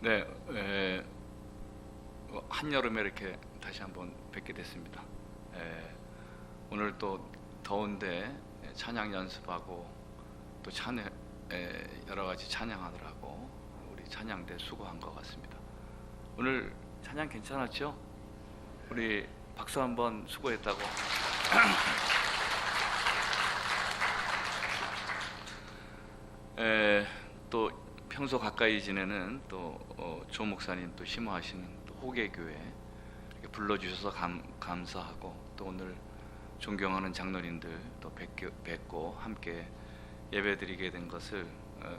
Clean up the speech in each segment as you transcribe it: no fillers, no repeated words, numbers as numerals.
네, 한여름에 이렇게 다시 한번 뵙게 됐습니다. 오늘 또 더운데 찬양 연습하고 또 여러 가지 찬양하느라고 우리 찬양대 수고한 것 같습니다. 오늘 찬양 괜찮았죠? 우리 박수 한번 수고했다고. 또 평소 가까이 지내는 또 조 목사님 또 심호하시는 또 호계교회 이렇게 불러주셔서 감사하고, 또 오늘 존경하는 장로님들 또 뵙고 함께 예배드리게 된 것을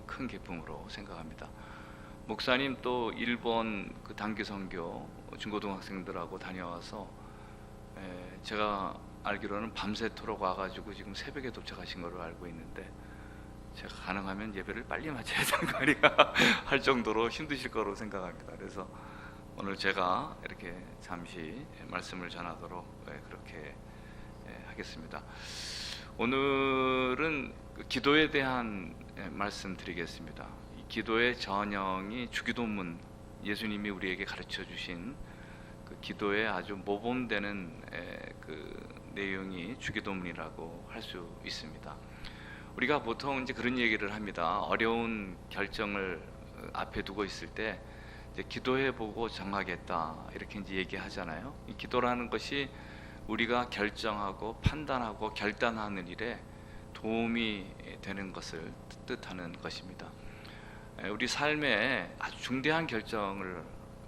큰 기쁨으로 생각합니다. 목사님 또 일본 그 단기 선교 중고등학생들하고 다녀와서 제가 알기로는 밤새도록 와가지고 지금 새벽에 도착하신 걸로 알고 있는데, 제가 가능하면 예배를 빨리 마쳐야 되는 거 아닌가 할 정도로 힘드실 거로 생각합니다. 그래서 오늘 제가 이렇게 잠시 말씀을 전하도록 그렇게 하겠습니다. 오늘은 기도에 대한 말씀 드리겠습니다. 이 기도의 전형이 주기도문, 예수님이 우리에게 가르쳐 주신 그 기도의 아주 모범되는 그 내용이 주기도문이라고 할 수 있습니다. 우리가 보통 이제 그런 얘기를 합니다. 어려운 결정을 앞에 두고 있을 때 이제 기도해보고 정하겠다, 이렇게 이제 얘기하잖아요. 이 기도라는 것이 우리가 결정하고 판단하고 결단하는 일에 도움이 되는 것을 뜻하는 것입니다. 우리 삶에 아주 중대한 결정을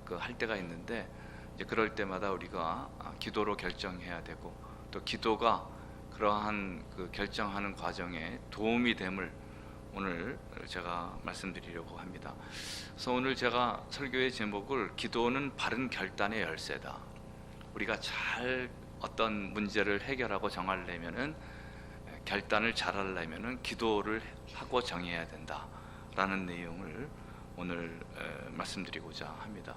할 때가 있는데, 이제 그럴 때마다 우리가 기도로 결정해야 되고, 또 기도가 그러한 그 결정하는 과정에 도움이 됨을 오늘 제가 말씀드리려고 합니다. 그래서 오늘 제가 설교의 제목을 기도는 바른 결단의 열쇠다. 우리가 잘 어떤 문제를 해결하고 정하려면은, 결단을 잘 하려면은 기도를 하고 정해야 된다 라는 내용을 오늘 말씀드리고자 합니다.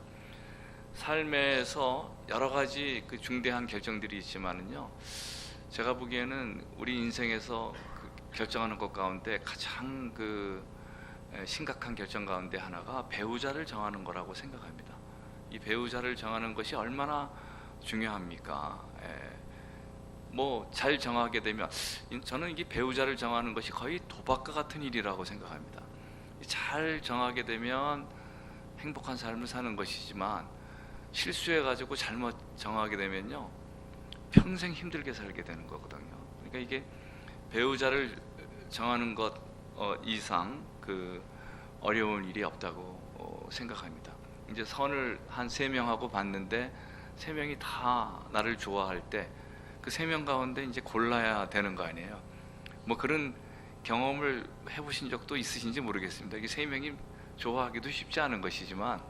삶에서 여러 가지 그 중대한 결정들이 있지만은요, 제가 보기에는 우리 인생에서 그 결정하는 것 가운데 가장 그 심각한 결정 가운데 하나가 배우자를 정하는 거라고 생각합니다. 이 배우자를 정하는 것이 얼마나 중요합니까? 뭐 잘 정하게 되면, 저는 이 배우자를 정하는 것이 거의 도박과 같은 일이라고 생각합니다. 잘 정하게 되면 행복한 삶을 사는 것이지만, 실수해가지고 잘못 정하게 되면요, 평생 힘들게 살게 되는 거거든요. 그러니까 이게 배우자를 정하는 것 이상 그 어려운 일이 없다고 생각합니다. 이제 선을 한 3명하고 봤는데 3명이 다 나를 좋아할 때 그 3명 가운데 이제 골라야 되는 거 아니에요. 뭐 그런 경험을 해보신 적도 있으신지 모르겠습니다. 이게 3명이 좋아하기도 쉽지 않은 것이지만,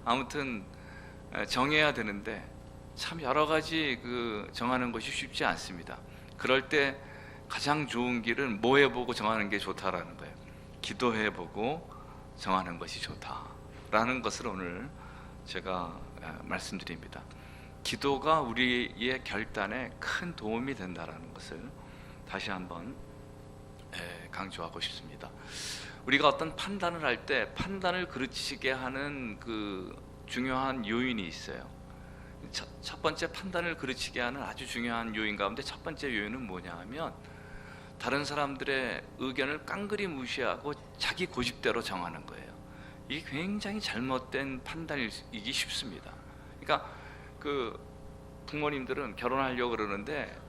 아무튼 정해야 되는데 참 여러 가지 그 정하는 것이 쉽지 않습니다. 그럴 때 가장 좋은 길은 뭐 해보고 정하는 게 좋다라는 거예요. 기도해보고 정하는 것이 좋다라는 것을 오늘 제가 말씀드립니다. 기도가 우리의 결단에 큰 도움이 된다라는 것을 다시 한번 강조하고 싶습니다. 우리가 어떤 판단을 할 때 판단을 그르치게 하는 그 중요한 요인이 있어요. 첫 번째, 판단을 그르치게 하는 아주 중요한 요인 가운데 첫 번째 요인은 뭐냐 하면, 다른 사람들의 의견을 깡그리 무시하고 자기 고집대로 정하는 거예요. 이게 굉장히 잘못된 판단이기 쉽습니다. 그러니까 그 부모님들은 결혼하려고 그러는데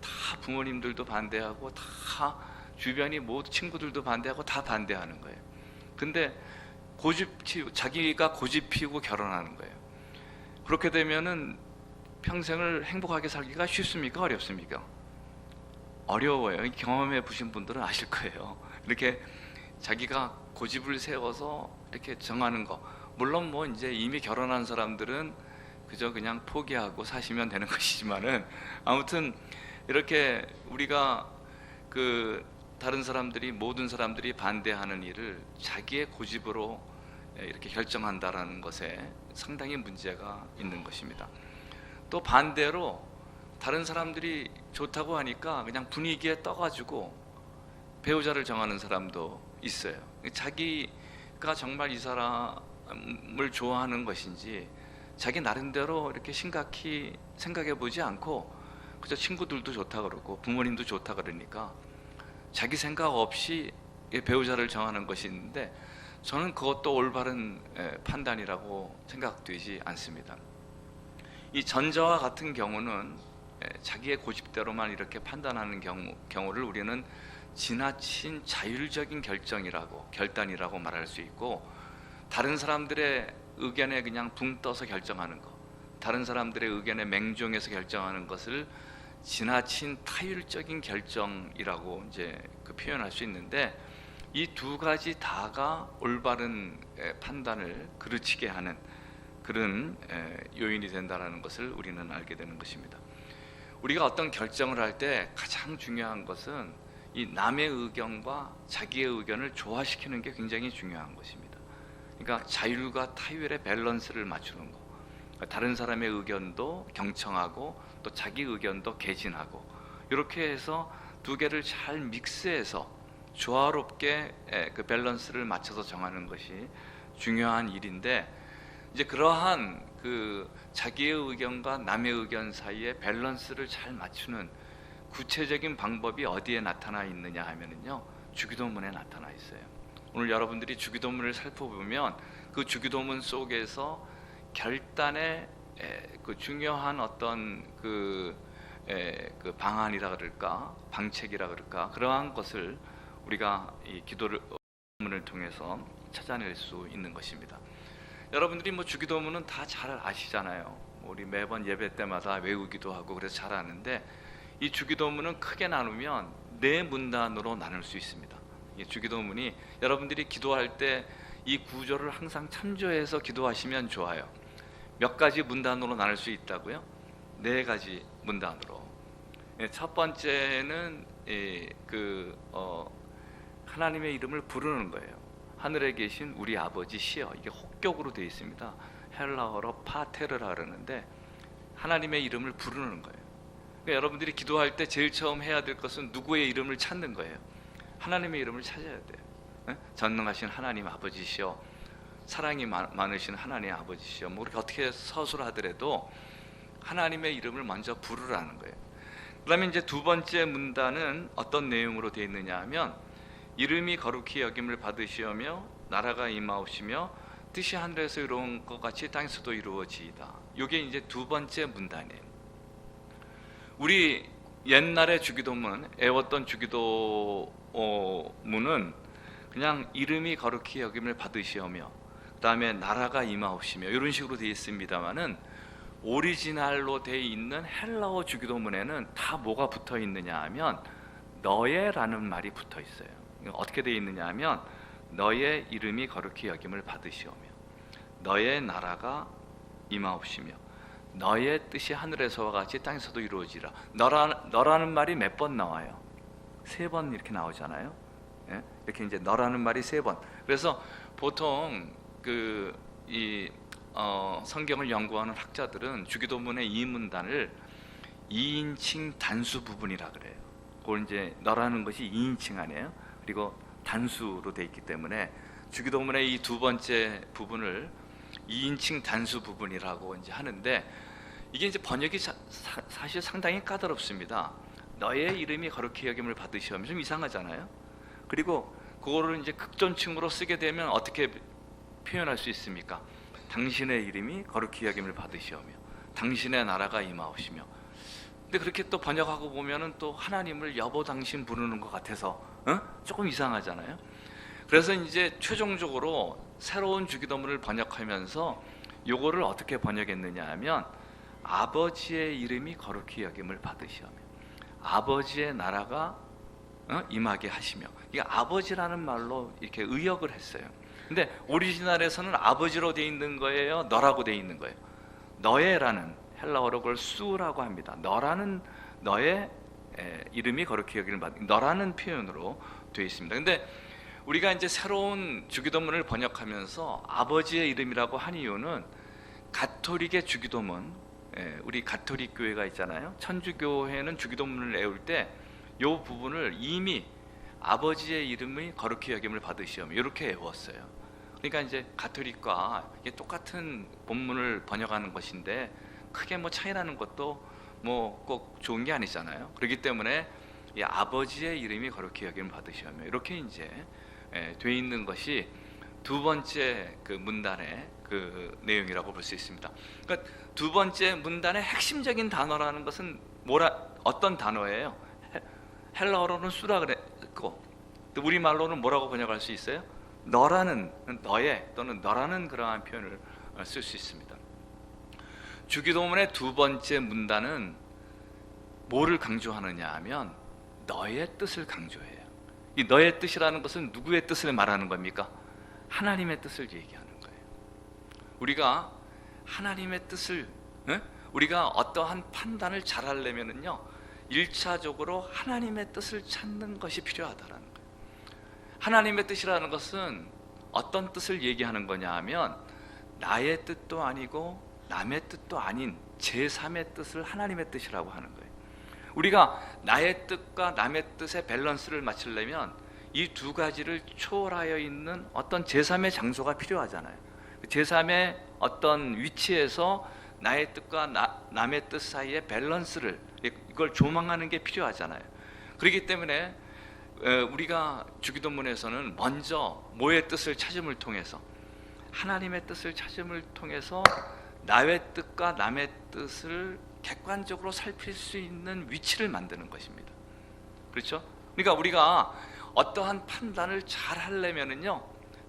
다 부모님들도 반대하고, 다 주변이 모두 친구들도 반대하고 다 반대하는 거예요. 근데 자기가 고집 피우고 결혼하는 거예요. 그렇게 되면은 평생을 행복하게 살기가 쉽습니까? 어렵습니까? 어려워요. 경험해 보신 분들은 아실 거예요. 이렇게 자기가 고집을 세워서 이렇게 정하는 거, 물론 뭐 이제 이미 결혼한 사람들은 그저 그냥 포기하고 사시면 되는 것이지만은, 아무튼 이렇게 우리가 그 다른 사람들이, 모든 사람들이 반대하는 일을 자기의 고집으로 이렇게 결정한다라는 것에 상당히 문제가 있는 것입니다. 또 반대로 다른 사람들이 좋다고 하니까 그냥 분위기에 떠가지고 배우자를 정하는 사람도 있어요. 자기가 정말 이 사람 좋아하는 것인지 자기 나름대로 이렇게 심각히 생각해 보지 않고 그저 친구들도 좋다 그러고 부모님도 좋다 그러니까 자기 생각 없이 배우자를 정하는 것이 있는데, 저는 그것도 올바른 판단이라고 생각되지 않습니다. 이 전자와 같은 경우는 자기의 고집대로만 이렇게 판단하는 경우를 우리는 지나친 자율적인 결단이라고 말할 수 있고, 다른 사람들의 의견에 그냥 붕 떠서 결정하는 것, 다른 사람들의 의견에 맹종해서 결정하는 것을 지나친 타율적인 결정이라고 이제 표현할 수 있는데, 이 두 가지 다가 올바른 판단을 그르치게 하는 그런 요인이 된다는 것을 우리는 알게 되는 것입니다. 우리가 어떤 결정을 할 때 가장 중요한 것은 이 남의 의견과 자기의 의견을 조화시키는 게 굉장히 중요한 것입니다. 그러니까 자율과 타율의 밸런스를 맞추는 거, 다른 사람의 의견도 경청하고 또 자기 의견도 개진하고, 이렇게 해서 두 개를 잘 믹스해서 조화롭게 그 밸런스를 맞춰서 정하는 것이 중요한 일인데, 이제 그러한 그 자기의 의견과 남의 의견 사이의 밸런스를 잘 맞추는 구체적인 방법이 어디에 나타나 있느냐 하면은요, 주기도문에 나타나 있어요. 오늘 여러분들이 주기도문을 살펴보면 그 주기도문 속에서 결단의 그 중요한 어떤 그 방안이라 그럴까, 방책이라 그럴까, 그러한 것을 우리가 이 기도문을 통해서 찾아낼 수 있는 것입니다. 여러분들이 주기도문은 다 잘 아시잖아요. 우리 매번 예배 때마다 외우기도 하고 그래서 잘 아는데, 이 주기도문은 크게 나누면 4문단으로 나눌 수 있습니다. 이 주기도문이 여러분들이 기도할 때 이 구조를 항상 참조해서 기도하시면 좋아요. 몇 가지 문단으로 나눌 수 있다고요? 4가지 문단으로. 첫 번째는 하나님의 이름을 부르는 거예요. 하늘에 계신 우리 아버지시여, 이게 혹격으로 되어 있습니다. 헬라어로 파테르라 그러는데 하나님의 이름을 부르는 거예요. 그러니까 여러분들이 기도할 때 제일 처음 해야 될 것은 누구의 이름을 찾는 거예요. 하나님의 이름을 찾아야 돼요. 전능하신 하나님 아버지시여, 사랑이 많으신 하나님 아버지시여, 그렇게 어떻게 서술하더라도 하나님의 이름을 먼저 부르라는 거예요. 그다음에 이제 두 번째 문단은 어떤 내용으로 되어 있느냐 하면, 이름이 거룩히 여김을 받으시오며 나라가 임하옵시며 뜻이 하늘에서 이루어진 것 같이 땅에서도 이루어지이다. 이게 이제 두 번째 문단이에요. 우리 옛날의 주기도문, 애웠던 주기도문은 그냥 이름이 거룩히 여김을 받으시오며 그 다음에 나라가 임하옵시며 이런 식으로 되어 있습니다만은, 오리지널로 되어 있는 헬라어 주기도문에는 다 뭐가 붙어 있느냐 하면 너의라는 말이 붙어 있어요. 어떻게 되어 있느냐 하면, 너의 이름이 거룩히 여김을 받으시오며 너의 나라가 임하옵시며 너의 뜻이 하늘에서와 같이 땅에서도 이루어지라. 너라는 말이 몇 번 나와요? 3번 이렇게 나오잖아요. 이렇게 이제 너라는 말이 3번. 그래서 보통 성경을 연구하는 학자들은 주기도문의 이 문단을 2인칭 단수 부분이라 그래요. 그걸 이제 너라는 것이 2인칭 아니에요? 그리고 단수로 돼 있기 때문에 주기도문의 이 두 번째 부분을 2인칭 단수 부분이라고 이제 하는데, 이게 이제 번역이 사실 상당히 까다롭습니다. 너의 이름이 거룩히 여김을 받으시오며 좀 이상하잖아요. 그리고 그거를 이제 극존칭으로 쓰게 되면 어떻게 표현할 수 있습니까? 당신의 이름이 거룩히 여김을 받으시오며 당신의 나라가 임하옵시며. 근데 그렇게 또 번역하고 보면은 또 하나님을 여보 당신 부르는 것 같아서 조금 이상하잖아요. 그래서 이제 최종적으로 새로운 주기도문을 번역하면서 요거를 어떻게 번역했느냐 하면, 아버지의 이름이 거룩히 여김을 받으시오며 아버지의 나라가 임하게 하시며, 이게 아버지라는 말로 이렇게 의역을 했어요. 근데 오리지널에서는 아버지로 되어 있는 거예요, 너라고 되어 있는 거예요? 너의라는 헬라어로 그걸 수라고 합니다. 너라는, 너의 이름이 거룩히 여김을 받는, 너라는 표현으로 되어 있습니다. 근데 우리가 이제 새로운 주기도문을 번역하면서 아버지의 이름이라고 한 이유는, 가톨릭의 주기도문, 우리 가톨릭 교회가 있잖아요. 천주교회는 주기도문을 외울 때 이 부분을 이미 아버지의 이름이 거룩히 여김을 받으시오며 이렇게 외웠어요. 그러니까 이제 가톨릭과 이게 똑같은 본문을 번역하는 것인데 크게 뭐 차이 나는 것도 뭐 꼭 좋은 게 아니잖아요. 그렇기 때문에 이 아버지의 이름이 거룩히 여김을 받으시오며 이렇게 이제 돼 있는 것이 두 번째 그 문단의 그 내용이라고 볼 수 있습니다. 그러니까 두 번째 문단의 핵심적인 단어라는 것은 어떤 단어예요? 헬라어로는 수라 그랬고 또 우리말로는 뭐라고 번역할 수 있어요? 너라는, 너의 또는 너라는 그러한 표현을 쓸 수 있습니다. 주기도문의 두 번째 문단은 뭐를 강조하느냐 하면 너의 뜻을 강조해요. 이 너의 뜻이라는 것은 누구의 뜻을 말하는 겁니까? 하나님의 뜻을 얘기하는 거예요. 우리가 하나님의 뜻을, 우리가 어떠한 판단을 잘 하려면은요 1차적으로 하나님의 뜻을 찾는 것이 필요하다라는 거예요. 하나님의 뜻이라는 것은 어떤 뜻을 얘기하는 거냐 하면 나의 뜻도 아니고 남의 뜻도 아닌 제3의 뜻을 하나님의 뜻이라고 하는 거예요. 우리가 나의 뜻과 남의 뜻의 밸런스를 맞추려면 이 두 가지를 초월하여 있는 어떤 제3의 장소가 필요하잖아요. 제3의 어떤 위치에서 나의 뜻과 남의 뜻 사이의 밸런스를, 이걸 조망하는 게 필요하잖아요. 그렇기 때문에 우리가 주기도문에서는 먼저 뭐의 뜻을 찾음을 통해서, 하나님의 뜻을 찾음을 통해서 나의 뜻과 남의 뜻을 객관적으로 살필 수 있는 위치를 만드는 것입니다. 그렇죠? 그러니까 우리가 어떠한 판단을 잘 하려면은요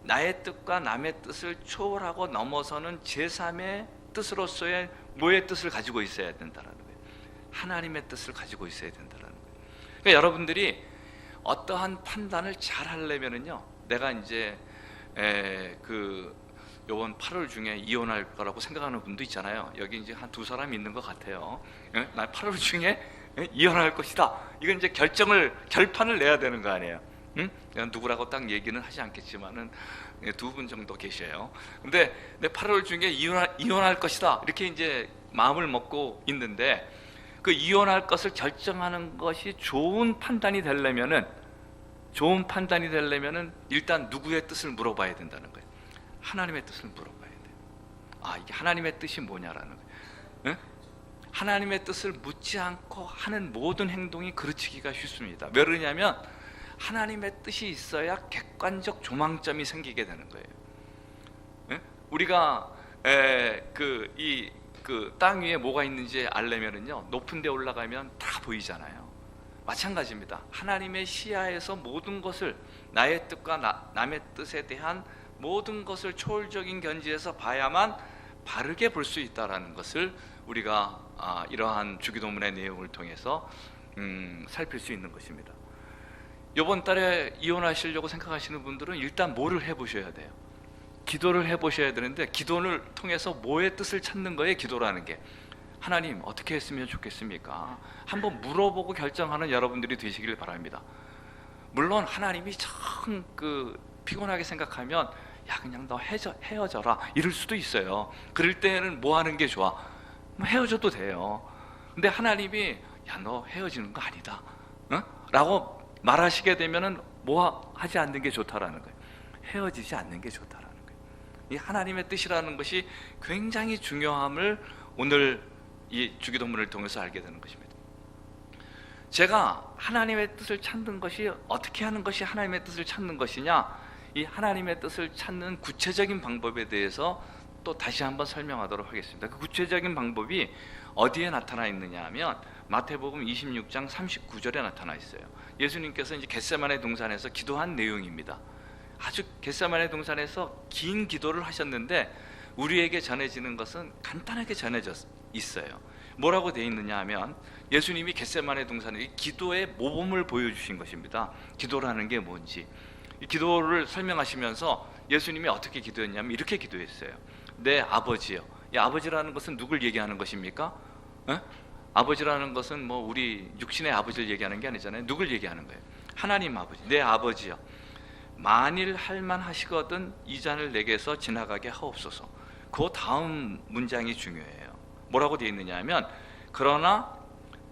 나의 뜻과 남의 뜻을 초월하고 넘어서는 제3의 뜻으로서의 뭐의 뜻을 가지고 있어야 된다는 거예요. 하나님의 뜻을 가지고 있어야 된다는 거예요. 그러니까 여러분들이 어떠한 판단을 잘 하려면은요 내가 이제 요번 8월 중에 이혼할 거라고 생각하는 분도 있잖아요. 여기 이제 한 두 사람 있는 것 같아요. 나 8월 중에 이혼할 것이다. 이건 이제 결판을 내야 되는 거 아니에요. 누구라고 딱 얘기는 하지 않겠지만은 두 분 정도 계셔요. 근데 내 8월 중에 이혼할 것이다. 이렇게 이제 마음을 먹고 있는데 그 이혼할 것을 결정하는 것이 좋은 판단이 되려면은 일단 누구의 뜻을 물어봐야 된다는 거예요. 하나님의 뜻을 물어봐야 돼요. 이게 하나님의 뜻이 뭐냐라는 거예요. 하나님의 뜻을 묻지 않고 하는 모든 행동이 그르치기가 쉽습니다. 왜 그러냐면 하나님의 뜻이 있어야 객관적 조망점이 생기게 되는 거예요. 우리가 땅 위에 뭐가 있는지 알려면은요 높은 데 올라가면 다 보이잖아요. 마찬가지입니다. 하나님의 시야에서 모든 것을, 나의 뜻과 남의 뜻에 대한 모든 것을 초월적인 견지에서 봐야만 바르게 볼 수 있다라는 것을 우리가 이러한 주기도문의 내용을 통해서 살필 수 있는 것입니다. 이번 달에 이혼하시려고 생각하시는 분들은 일단 뭐를 해보셔야 돼요? 기도를 해보셔야 되는데, 기도를 통해서 뭐의 뜻을 찾는 거예요? 기도라는 게 하나님 어떻게 했으면 좋겠습니까? 한번 물어보고 결정하는 여러분들이 되시길 바랍니다. 물론 하나님이 참 피곤하게 생각하면 야 그냥 너 헤어져라 이럴 수도 있어요. 그럴 때는 뭐 하는 게 좋아? 헤어져도 돼요. 근데 하나님이 야 너 헤어지는 거 아니다 라고 말하시게 되면은 뭐 하지 않는 게 좋다라는 거예요. 헤어지지 않는 게 좋다라는 거예요. 이 하나님의 뜻이라는 것이 굉장히 중요함을 오늘 이 주기도문을 통해서 알게 되는 것입니다. 제가 하나님의 뜻을 찾는 것이 어떻게 하는 것이 하나님의 뜻을 찾는 것이냐, 이 하나님의 뜻을 찾는 구체적인 방법에 대해서 또 다시 한번 설명하도록 하겠습니다. 그 구체적인 방법이 어디에 나타나 있느냐 하면 마태복음 26장 39절에 나타나 있어요. 예수님께서 이제 겟세마네 동산에서 기도한 내용입니다. 아주 겟세마네 동산에서 긴 기도를 하셨는데 우리에게 전해지는 것은 간단하게 전해져 있어요. 뭐라고 되어 있느냐 하면 예수님이 겟세마네 동산에 기도의 모범을 보여주신 것입니다. 기도라는 게 뭔지 이 기도를 설명하시면서 예수님이 어떻게 기도했냐면 이렇게 기도했어요. 내 아버지요. 이 아버지라는 것은 누굴 얘기하는 것입니까? 아버지라는 것은 뭐 우리 육신의 아버지를 얘기하는 게 아니잖아요. 누굴 얘기하는 거예요? 하나님 아버지. 내 아버지요, 만일 할만하시거든 이 잔을 내게서 지나가게 하옵소서. 그 다음 문장이 중요해요. 뭐라고 되어 있느냐 하면 그러나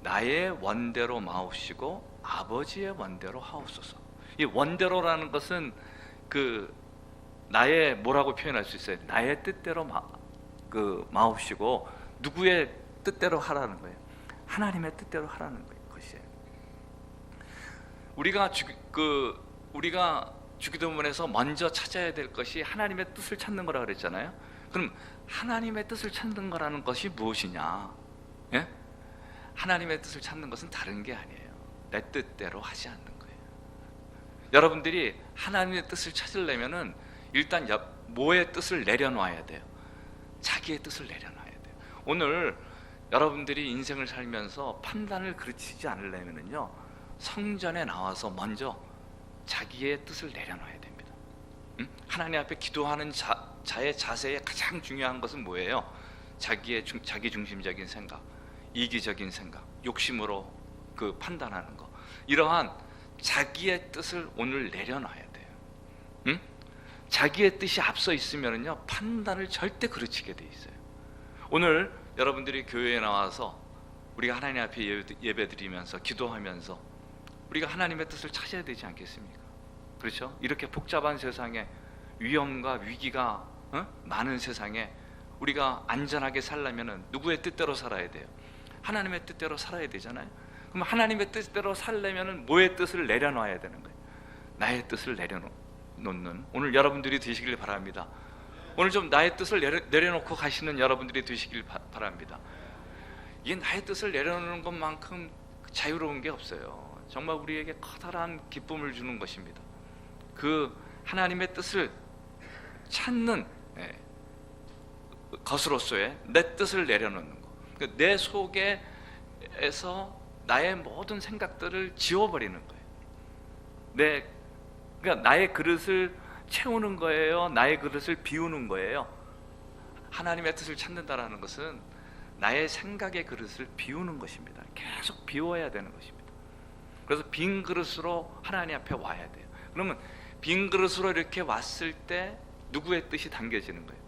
나의 원대로 마옵시고 아버지의 원대로 하옵소서. 이 원대로라는 것은 나의 뭐라고 표현할 수 있어요? 나의 뜻대로 마옵시고 누구의 뜻대로 하라는 거예요? 하나님의 뜻대로 하라는 것이에요. 우리가 주기도문에서 먼저 찾아야 될 것이 하나님의 뜻을 찾는 거라 그랬잖아요. 그럼 하나님의 뜻을 찾는 거라는 것이 무엇이냐? 예? 하나님의 뜻을 찾는 것은 다른 게 아니에요. 내 뜻대로 하지 않는 거예요. 여러분들이 하나님의 뜻을 찾으려면은 일단 뭐의 뜻을 내려놔야 돼요? 자기의 뜻을 내려놔야 돼요. 오늘 여러분들이 인생을 살면서 판단을 그르치지 않으려면은요, 성전에 나와서 먼저 자기의 뜻을 내려놔야 됩니다. 하나님 앞에 기도하는 자의 자세에 가장 중요한 것은 뭐예요? 자기 중심적인 생각, 이기적인 생각, 욕심으로 판단하는 거, 이러한 자기의 뜻을 오늘 내려놔야 돼요. 자기의 뜻이 앞서 있으면은요, 판단을 절대 그르치게 돼 있어요. 오늘 여러분들이 교회에 나와서 우리가 하나님 앞에 예배드리면서 기도하면서 우리가 하나님의 뜻을 찾아야 되지 않겠습니까? 그렇죠? 이렇게 복잡한 세상에, 위험과 위기가 많은 세상에 우리가 안전하게 살려면은 누구의 뜻대로 살아야 돼요? 하나님의 뜻대로 살아야 되잖아요. 그럼 하나님의 뜻대로 살려면은 뭐의 뜻을 내려놔야 되는 거예요? 나의 뜻을 내려놓는 오늘 여러분들이 되시길 바랍니다. 오늘 좀 나의 뜻을 내려놓고 가시는 여러분들이 되시길 바랍니다. 이게 나의 뜻을 내려놓는 것만큼 자유로운 게 없어요. 정말 우리에게 커다란 기쁨을 주는 것입니다. 그 하나님의 뜻을 찾는 것으로서의 내 뜻을 내려놓는 거, 내 속에서 나의 모든 생각들을 지워버리는 거예요. 그러니까 나의 그릇을 채우는 거예요? 나의 그릇을 비우는 거예요? 하나님의 뜻을 찾는다라는 것은 나의 생각의 그릇을 비우는 것입니다. 계속 비워야 되는 것입니다. 그래서 빈 그릇으로 하나님 앞에 와야 돼요. 그러면 빈 그릇으로 이렇게 왔을 때 누구의 뜻이 담겨지는 거예요?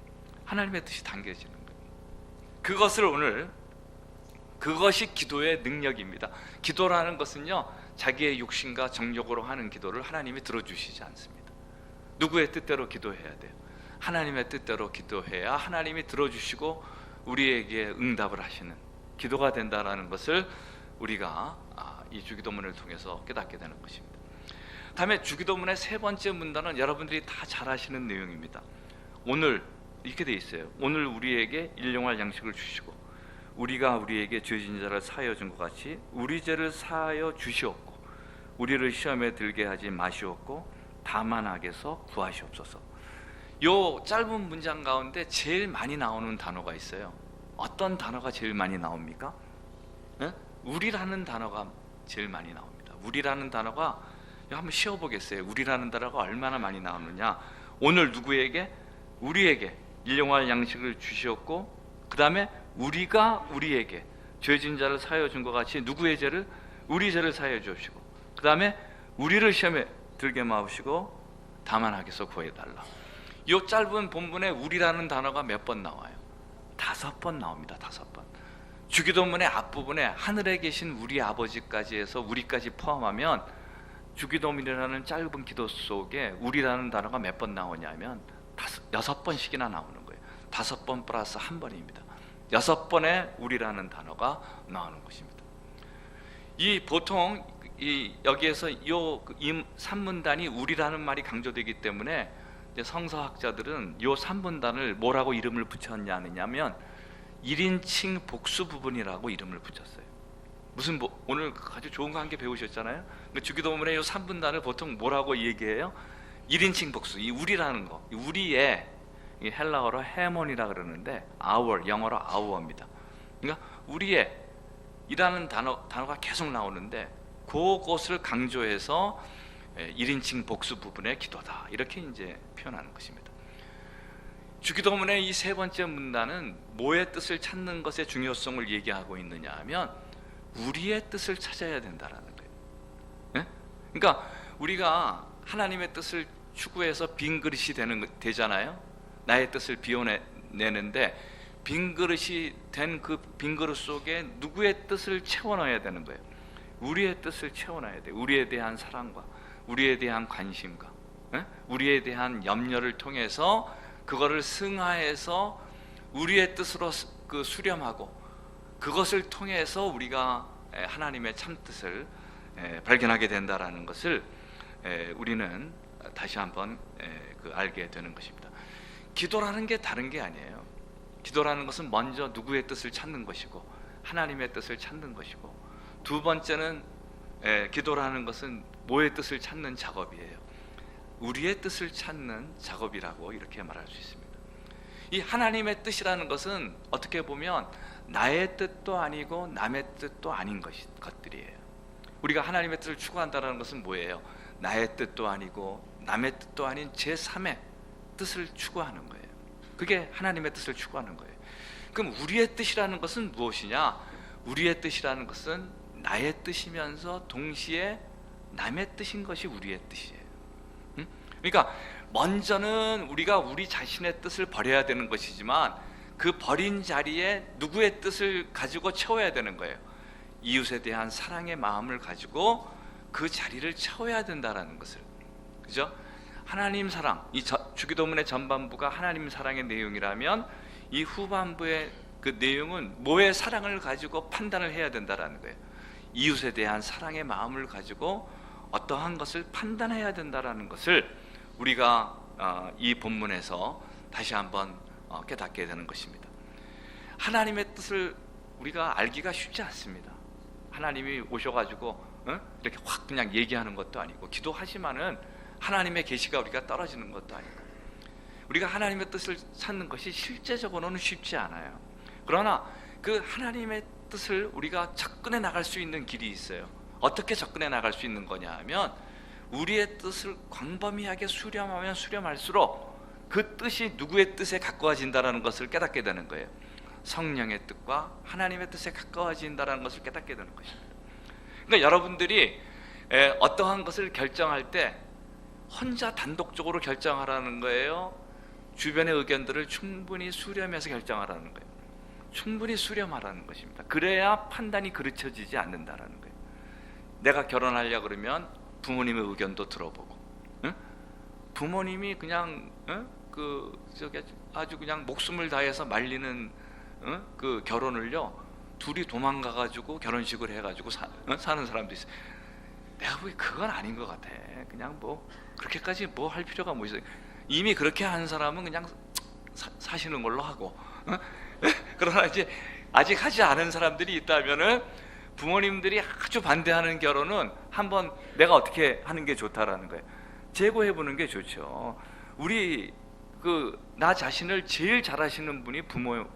하나님의 뜻이 담겨지는 거예요. 그것이 기도의 능력입니다. 기도라는 것은요, 자기의 욕심과 정욕으로 하는 기도를 하나님이 들어주시지 않습니다. 누구의 뜻대로 기도해야 돼요? 하나님의 뜻대로 기도해야 하나님이 들어주시고 우리에게 응답을 하시는 기도가 된다는 것을 우리가 이 주기도문을 통해서 깨닫게 되는 것입니다. 다음에 주기도문의 세 번째 문단은 여러분들이 다 잘 아시는 내용입니다. 오늘 이렇게 돼 있어요. 오늘 우리에게 일용할 양식을 주시고 우리가 우리에게 죄진 자를 사하여 준 것 같이 우리 죄를 사하여 주시옵고 우리를 시험에 들게 하지 마시옵고 다만 악에서 구하시옵소서. 요 짧은 문장 가운데 제일 많이 나오는 단어가 있어요. 어떤 단어가 제일 많이 나옵니까? 우리라는 단어가 제일 많이 나옵니다. 우리라는 단어가, 한번 씌워보겠어요. 우리라는 단어가 얼마나 많이 나오느냐. 오늘 누구에게? 우리에게 일용할 양식을 주시었고, 그 다음에 우리가 우리에게 죄진 자를 사하여 준 것 같이 누구의 죄를? 우리 죄를 사하여 주시고, 그 다음에 우리를 시험에 들게 마옵시고 다만 악에서 구해달라. 이 짧은 본문에 우리라는 단어가 몇 번 나와요? 5번 나옵니다. 5번. 주기도문의 앞부분에 하늘에 계신 우리 아버지까지 해서 우리까지 포함하면 주기도문이라는 짧은 기도 속에 우리라는 단어가 몇 번 나오냐면 6번씩이나 나오는 거예요. 5번 플러스 1번입니다. 6번의 우리라는 단어가 나오는 것입니다. 보통 여기에서 이 3문단이 우리라는 말이 강조되기 때문에 이제 성서학자들은 이 3문단을 뭐라고 이름을 붙였냐면 1인칭 복수 부분이라고 이름을 붙였어요. 오늘 아주 좋은 거 한 개 배우셨잖아요. 주기도문의 이 3분단을 보통 뭐라고 얘기해요? 1인칭 복수. 이 우리라는 거, 우리의 이 헬라어로 헤몬이라 그러는데 our, 영어로 our입니다. 그러니까 우리의 이라는 단어가 계속 나오는데 그것을 강조해서 1인칭 복수 부분의 기도다, 이렇게 이제 표현하는 것입니다. 주기도문의 이 세 번째 문단은 뭐의 뜻을 찾는 것의 중요성을 얘기하고 있느냐 하면 우리의 뜻을 찾아야 된다라는 거예요. 네? 그러니까 우리가 하나님의 뜻을 추구해서 빈 그릇이 되잖아요. 나의 뜻을 비워내는데 빈 그릇이 된 그 빈 그릇 속에 누구의 뜻을 채워넣어야 되는 거예요. 우리의 뜻을 채워넣어야 돼요. 우리에 대한 사랑과 우리에 대한 관심과 우리에 대한 염려를 통해서 그거를 승하해서 우리의 뜻으로 수렴하고, 그것을 통해서 우리가 하나님의 참 뜻을 발견하게 된다라는 것을 우리는 다시 한번 알게 되는 것입니다. 기도라는 게 다른 게 아니에요. 기도라는 것은 먼저 누구의 뜻을 찾는 것이고 하나님의 뜻을 찾는 것이고, 두 번째는 기도라는 것은 뭐의 뜻을 찾는 작업이에요. 우리의 뜻을 찾는 작업이라고 이렇게 말할 수 있습니다. 이 하나님의 뜻이라는 것은 어떻게 보면 나의 뜻도 아니고 남의 뜻도 아닌 것들이에요. 우리가 하나님의 뜻을 추구한다는 것은 뭐예요? 나의 뜻도 아니고 남의 뜻도 아닌 제3의 뜻을 추구하는 거예요. 그게 하나님의 뜻을 추구하는 거예요. 그럼 우리의 뜻이라는 것은 무엇이냐? 우리의 뜻이라는 것은 나의 뜻이면서 동시에 남의 뜻인 것이 우리의 뜻이에요. 그러니까 먼저는 우리가 우리 자신의 뜻을 버려야 되는 것이지만, 그 버린 자리에 누구의 뜻을 가지고 채워야 되는 거예요. 이웃에 대한 사랑의 마음을 가지고 그 자리를 채워야 된다라는 것을, 그죠? 하나님 사랑, 이 주기도문의 전반부가 하나님 사랑의 내용이라면 이 후반부의 그 내용은 뭐의 사랑을 가지고 판단을 해야 된다라는 거예요. 이웃에 대한 사랑의 마음을 가지고 어떠한 것을 판단해야 된다라는 것을 우리가 이 본문에서 다시 한번 깨닫게 되는 것입니다. 하나님의 뜻을 우리가 알기가 쉽지 않습니다. 하나님이 오셔가지고 이렇게 확 그냥 얘기하는 것도 아니고, 기도하지만은 하나님의 계시가 우리가 떨어지는 것도 아니고, 우리가 하나님의 뜻을 찾는 것이 실제적으로는 쉽지 않아요. 그러나 그 하나님의 뜻을 우리가 접근해 나갈 수 있는 길이 있어요. 어떻게 접근해 나갈 수 있는 거냐 하면, 우리의 뜻을 광범위하게 수렴하면 수렴할수록 그 뜻이 누구의 뜻에 가까워진다는 것을 깨닫게 되는 거예요. 성령의 뜻과 하나님의 뜻에 가까워진다는 것을 깨닫게 되는 것입니다. 그러니까 여러분들이 어떠한 것을 결정할 때 혼자 단독적으로 결정하라는 거예요? 주변의 의견들을 충분히 수렴해서 결정하라는 거예요? 충분히 수렴하라는 것입니다. 그래야 판단이 그르쳐지지 않는다라는 거예요. 내가 결혼하려고 그러면 부모님의 의견도 들어보고, 부모님이 그냥 아주 그냥 목숨을 다해서 말리는 그 결혼을요, 둘이 도망가가지고 결혼식을 해가지고 사는 사람도 있어요. 내가 보기 그건 아닌 것 같아. 그냥 뭐 그렇게까지 뭐 할 필요가 뭐 있어요. 이미 그렇게 한 사람은 그냥 사시는 걸로 하고, 그러나 이제 아직 하지 않은 사람들이 있다면은 부모님들이 아주 반대하는 결혼은 한번 내가 어떻게 하는 게 좋다라는 거예요. 재고해 보는 게 좋죠. 우리 나 자신을 제일 잘하시는 분이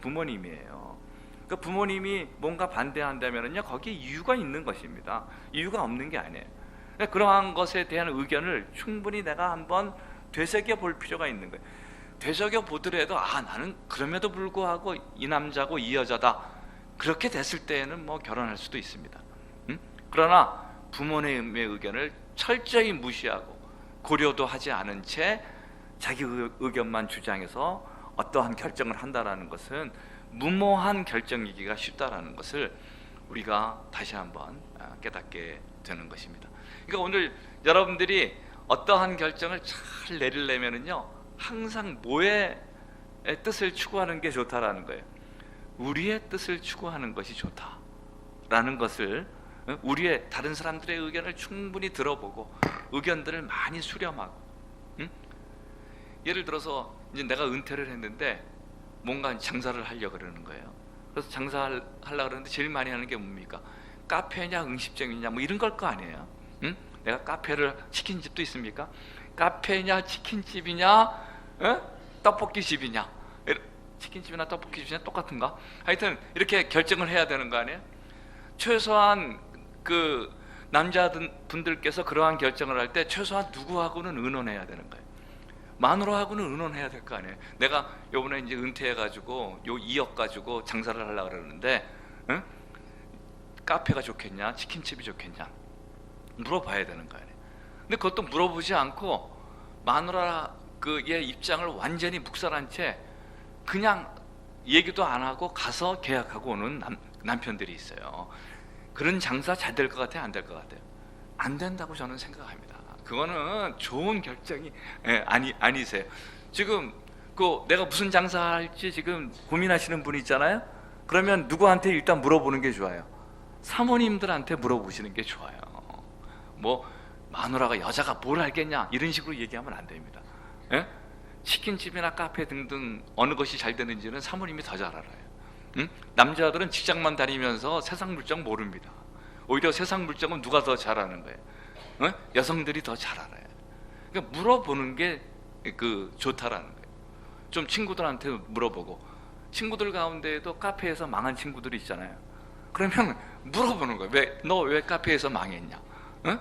부모님이에요. 그러니까 부모님이 뭔가 반대한다면은요, 거기에 이유가 있는 것입니다. 이유가 없는 게 아니에요. 그러니까 그러한 것에 대한 의견을 충분히 내가 한번 되새겨 볼 필요가 있는 거예요. 되새겨 보더라도 나는 그럼에도 불구하고 이 남자고 이 여자다, 그렇게 됐을 때에는 뭐 결혼할 수도 있습니다. 그러나 부모님의 의견을 철저히 무시하고 고려도 하지 않은 채 자기 의견만 주장해서 어떠한 결정을 한다라는 것은 무모한 결정이기가 쉽다라는 것을 우리가 다시 한번 깨닫게 되는 것입니다. 그러니까 오늘 여러분들이 어떠한 결정을 잘 내리려면은요, 항상 뭐의 뜻을 추구하는 게 좋다라는 거예요. 우리의 뜻을 추구하는 것이 좋다라는 것을, 우리의 다른 사람들의 의견을 충분히 들어보고 의견들을 많이 수렴하고, 예를 들어서 이제 내가 은퇴를 했는데 뭔가 장사를 하려고 그러는 거예요. 그래서 장사하려고 그러는데 제일 많이 하는 게 뭡니까? 카페냐 음식점이냐 뭐 이런 걸 거 아니에요. 내가 치킨집도 있습니까? 카페냐 치킨집이냐 떡볶이집이냐, 치킨집이나 떡볶이집이냐 똑같은가? 하여튼 이렇게 결정을 해야 되는 거 아니에요? 최소한 그 남자분들께서 그러한 결정을 할 때 최소한 누구하고는 의논해야 되는 거예요. 마누라하고는 의논해야 될 거 아니에요. 내가 요번에 이제 은퇴해가지고 요 2억 가지고 장사를 하려고 그러는데, 카페가 좋겠냐 치킨집이 좋겠냐 물어봐야 되는 거 아니에요. 근데 그것도 물어보지 않고 마누라의 입장을 완전히 묵살한 채 그냥 얘기도 안 하고 가서 계약하고 오는 남편들이 있어요. 그런 장사 잘 될 것 같아요? 안 될 것 같아요? 안 된다고 저는 생각합니다. 그거는 좋은 결정이 아니세요. 지금 내가 무슨 장사할지 지금 고민하시는 분 있잖아요. 그러면 누구한테 일단 물어보는 게 좋아요? 사모님들한테 물어보시는 게 좋아요. 뭐 마누라가 여자가 뭘 알겠냐 이런 식으로 얘기하면 안 됩니다. 예? 치킨집이나 카페 등등 어느 것이 잘 되는지는 사모님이 더 잘 알아요. 응? 남자들은 직장만 다니면서 세상 물정 모릅니다. 오히려 세상 물정은 누가 더 잘 아는 거예요? 어? 여성들이 더 잘 알아요. 그러니까 물어보는 게 좋다라는 거예요. 좀 친구들한테 물어보고, 친구들 가운데에도 카페에서 망한 친구들이 있잖아요. 그러면 물어보는 거예요. 너 왜 카페에서 망했냐? 어?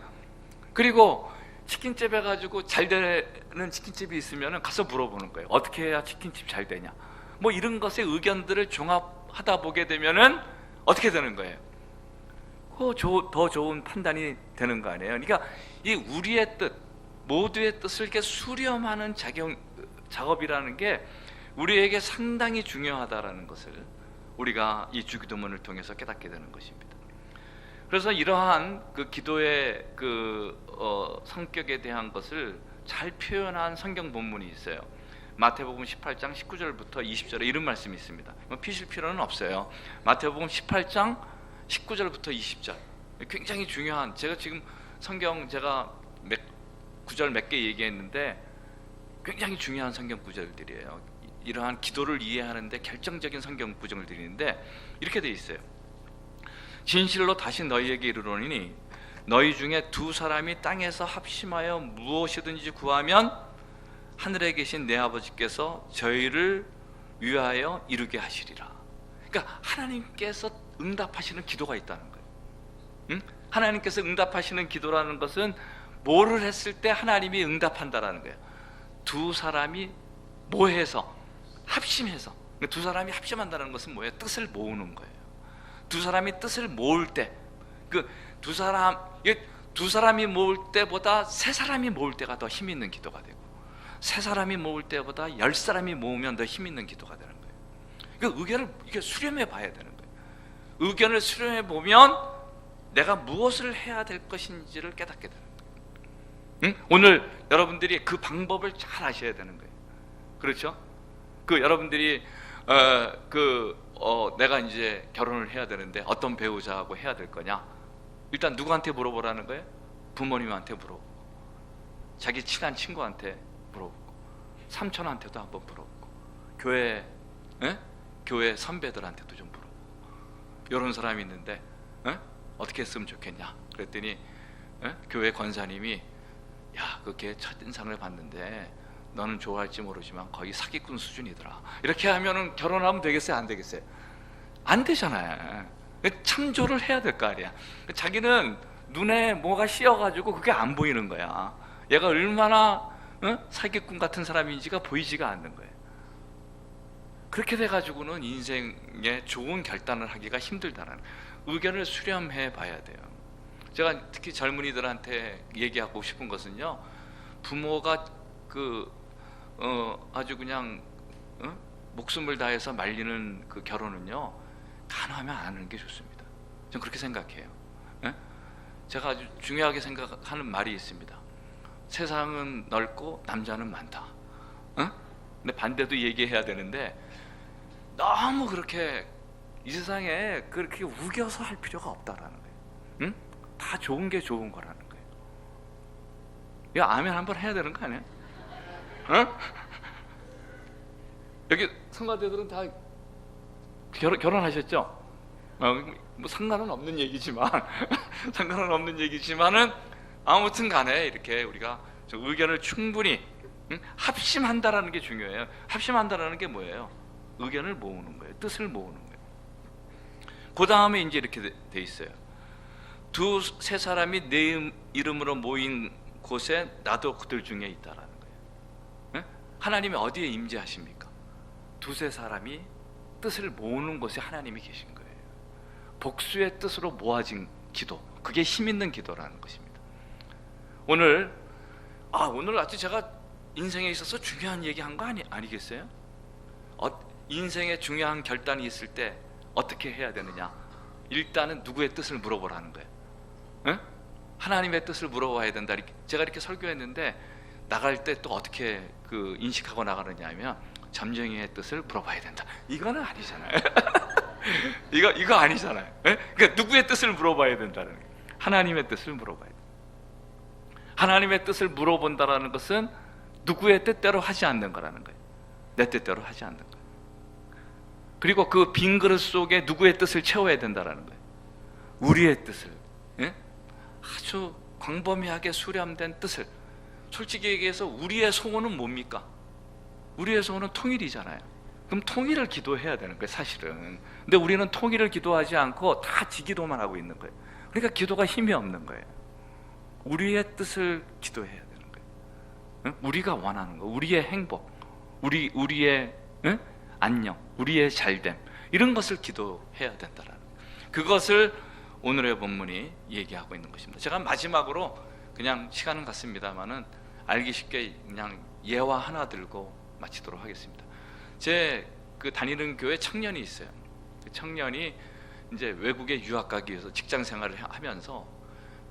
그리고 치킨집 해가지고 잘 되는 치킨집이 있으면 가서 물어보는 거예요. 어떻게 해야 치킨집 잘 되냐? 뭐 이런 것의 의견들을 종합하다 보게 되면은 어떻게 되는 거예요? 더 좋은 판단이 되는 거 아니에요? 그러니까 이 우리의 뜻, 모두의 뜻을 이렇게 수렴하는 작업이라는 게 우리에게 상당히 중요하다라는 것을 우리가 이 주기도문을 통해서 깨닫게 되는 것입니다. 그래서 이러한 기도의 성격에 대한 것을 잘 표현한 성경 본문이 있어요. 마태복음 18장 19절부터 20절에 이런 말씀이 있습니다. 피실 필요는 없어요. 마태복음 18장 19절부터 20절 굉장히 중요한, 제가 지금 성경 제가 구절 몇 개 얘기했는데 굉장히 중요한 성경 구절들이에요. 이러한 기도를 이해하는데 결정적인 성경 구절을 드리는데 이렇게 돼 있어요. 진실로 다시 너희에게 이르노니 너희 중에 두 사람이 땅에서 합심하여 무엇이든지 구하면 하늘에 계신 내 아버지께서 저희를 위하여 이루게 하시리라. 그러니까 하나님께서 응답하시는 기도가 있다는 거예요. 응? 하나님께서 응답하시는 기도라는 것은 뭐를 했을 때 하나님이 응답한다라는 거예요. 두 사람이 모여서 합심해서, 두 사람이 합심한다는 것은 뭐예요? 뜻을 모으는 거예요. 두 사람이 뜻을 모을 때, 두 사람이 모을 때보다 세 사람이 모을 때가 더 힘 있는 기도가 되고, 세 사람이 모을 때보다 10사람이 모으면 더 힘 있는 기도가 되는 거예요. 그 의견을 이렇게 수렴해 봐야 되는 거예요. 의견을 수렴해 보면 내가 무엇을 해야 될 것인지를 깨닫게 되는 거예요. 응? 오늘 여러분들이 그 방법을 잘 아셔야 되는 거예요. 그렇죠? 여러분들이 내가 이제 결혼을 해야 되는데 어떤 배우자하고 해야 될 거냐? 일단 누구한테 물어보라는 거예요? 부모님한테 물어보고, 자기 친한 친구한테 물어보고, 삼촌한테도 한번 물어보고, 교회 선배들한테도 좀 물어보고, 이런 사람이 있는데 어떻게 했으면 좋겠냐? 그랬더니 교회 권사님이 야, 걔 첫인상을 봤는데 너는 좋아할지 모르지만 거의 사기꾼 수준이더라. 이렇게 하면은 결혼하면 되겠어요? 안 되겠어요? 안 되잖아요. 참조를 해야 될 거 아니야. 자기는 눈에 뭐가 씌어가지고 그게 안 보이는 거야. 얘가 얼마나 사기꾼 같은 사람인지가 보이지가 않는 거예요. 그렇게 돼가지고는 인생에 좋은 결단을 하기가 힘들다는 거예요. 의견을 수렴해 봐야 돼요. 제가 특히 젊은이들한테 얘기하고 싶은 것은요, 부모가 아주 그냥 목숨을 다해서 말리는 그 결혼은요, 간호하면 안 하는 게 좋습니다. 저는 그렇게 생각해요. 제가 아주 중요하게 생각하는 말이 있습니다. 세상은 넓고 남자는 많다. 근데 반대도 얘기해야 되는데 너무 그렇게 이 세상에 그렇게 우겨서 할 필요가 없다라는 거예요. 응? 다 좋은 게 좋은 거라는 거예요. 이거 아멘 한번 해야 되는 거 아니야? 여기 성가대들은 다 결혼하셨죠? 뭐 상관은 없는 얘기지만 상관은 없는 얘기지만은 아무튼 간에 이렇게 우리가 의견을 충분히 합심한다라는 게 중요해요. 합심한다라는 게 뭐예요? 의견을 모으는 거예요. 뜻을 모으는 거예요. 그 다음에 이제 이렇게 돼 있어요. 두세 사람이 내 이름으로 모인 곳에 나도 그들 중에 있다라는 거예요. 하나님이 어디에 임재하십니까? 두세 사람이 뜻을 모으는 곳에 하나님이 계신 거예요. 복수의 뜻으로 모아진 기도, 그게 힘 있는 기도라는 것입니다. 오늘 아주 제가 인생에 있어서 중요한 얘기한 거 아니겠어요? 인생에 중요한 결단이 있을 때 어떻게 해야 되느냐? 일단은 누구의 뜻을 물어보라는 거예요. 하나님의 뜻을 물어봐야 된다. 제가 이렇게 설교했는데 나갈 때 또 어떻게 그 인식하고 나가느냐 하면 점쟁이의 뜻을 물어봐야 된다. 이거는 아니잖아요. 이거 아니잖아요. 예? 그러니까 누구의 뜻을 물어봐야 된다는 거예요. 하나님의 뜻을 물어봐야 돼. 하나님의 뜻을 물어본다라는 것은 누구의 뜻대로 하지 않는 거라는 거예요. 내 뜻대로 하지 않는 거예요. 그리고 그 빈 그릇 속에 누구의 뜻을 채워야 된다라는 거예요. 우리의 뜻을, 예? 아주 광범위하게 수렴된 뜻을. 솔직히 얘기해서 우리의 소원은 뭡니까? 우리의 소원은 통일이잖아요. 그럼 통일을 기도해야 되는 거예요, 사실은. 근데 우리는 통일을 기도하지 않고 다 지기도만 하고 있는 거예요. 그러니까 기도가 힘이 없는 거예요. 우리의 뜻을 기도해야 되는 거예요. 응? 우리가 원하는 거, 우리의 행복, 우리의 응? 안녕, 우리의 잘됨, 이런 것을 기도해야 된다라는 거예요. 그것을 오늘의 본문이 얘기하고 있는 것입니다. 제가 마지막으로 그냥 시간은 갔습니다만은 알기 쉽게 그냥 예화 하나 들고 마치도록 하겠습니다. 제 그 다니는 교회 청년이 있어요. 그 청년이 이제 외국에 유학 가기 위해서 직장 생활을 하면서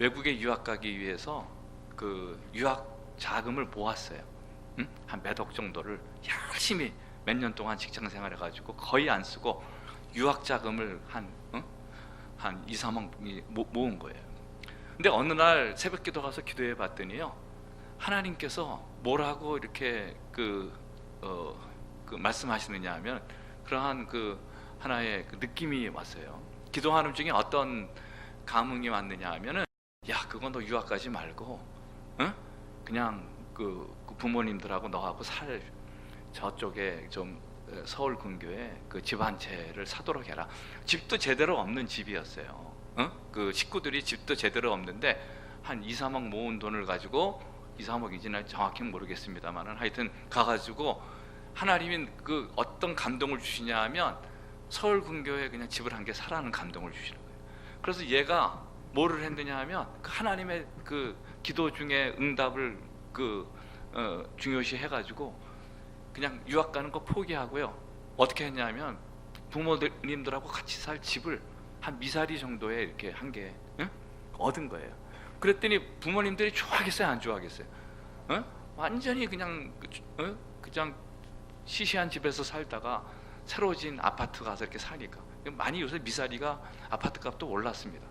외국에 유학 가기 위해서 그 유학 자금을 모았어요. 응? 한 몇 억 정도를 열심히 몇 년 동안 직장 생활해 가지고 거의 안 쓰고 유학 자금을 한 2, 3억이 모은 거예요. 근데 어느 날 새벽 기도 가서 기도해 봤더니요, 하나님께서 뭐라고 이렇게 그 말씀하시느냐 하면 그러한 그 하나의 그 느낌이 왔어요. 기도하는 중에 어떤 감흥이 왔느냐 하면은, 야, 그건 너 유학 가지 말고 그냥 그 부모님들하고 너하고 살 저쪽에 좀 서울 근교에 그 집 한 채를 사도록 해라. 집도 제대로 없는 집이었어요. 그 식구들이 집도 제대로 없는데 한 2, 3억 모은 돈을 가지고, 2, 3억인지는 정확히는 모르겠습니다만은 하여튼 가가지고 하나님이 그 어떤 감동을 주시냐 하면 서울 근교에 그냥 집을 한 개 사라는 감동을 주시는 거예요. 그래서 얘가 뭐를 했느냐 하면 그 하나님의 그 기도 중에 응답을 중요시 해가지고 그냥 유학 가는 거 포기하고요, 어떻게 했냐면 부모님들하고 같이 살 집을 한 미사리 정도에 이렇게 한 개 얻은 거예요. 그랬더니 부모님들이 좋아하겠어요, 안 좋아하겠어요? 완전히 그냥 그냥 시시한 집에서 살다가 새로 진 아파트 가서 이렇게 사니까, 많이 요새 미사리가 아파트 값도 올랐습니다.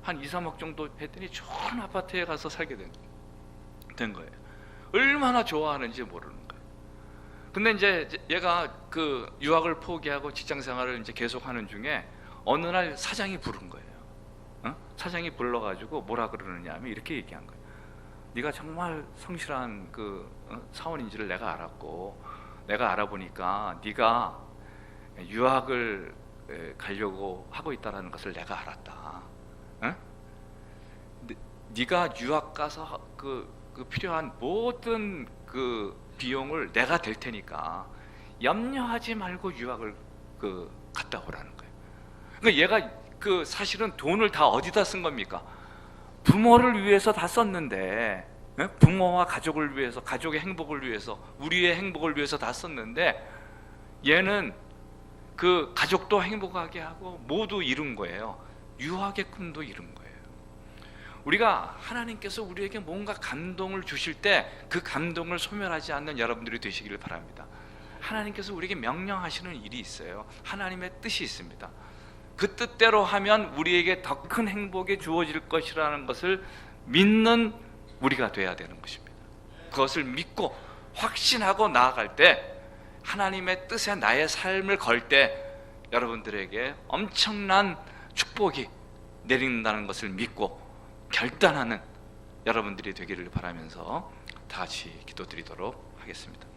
한 2, 3억 정도 했더니 좋은 아파트에 가서 살게 된 거예요. 얼마나 좋아하는지 모르는 거예요. 근데 이제 얘가 그 유학을 포기하고 직장 생활을 이제 계속하는 중에 어느 날 사장이 부른 거예요. 사장이 불러가지고 뭐라 그러느냐 하면 이렇게 얘기한 거예요. 네가 정말 성실한 그 사원인지를 내가 알았고, 내가 알아보니까 네가 유학을 가려고 하고 있다는 것을 내가 알았다. 네가 유학 가서 그 필요한 모든 그 비용을 내가 댈 테니까 염려하지 말고 유학을 갔다 오라는 거예요. 그러니까 얘가 그 사실은 돈을 다 어디다 쓴 겁니까? 부모를 위해서 다 썼는데, 부모와 가족을 위해서, 가족의 행복을 위해서, 우리의 행복을 위해서 다 썼는데, 얘는 그 가족도 행복하게 하고 모두 이룬 거예요. 유학의 꿈도 이룬 거예요. 우리가 하나님께서 우리에게 뭔가 감동을 주실 때 그 감동을 소멸하지 않는 여러분들이 되시기를 바랍니다. 하나님께서 우리에게 명령하시는 일이 있어요. 하나님의 뜻이 있습니다. 그 뜻대로 하면 우리에게 더 큰 행복이 주어질 것이라는 것을 믿는 우리가 돼야 되는 것입니다. 그것을 믿고 확신하고 나아갈 때, 하나님의 뜻에 나의 삶을 걸 때 여러분들에게 엄청난 축복이 내린다는 것을 믿고 결단하는 여러분들이 되기를 바라면서 다 같이 기도드리도록 하겠습니다.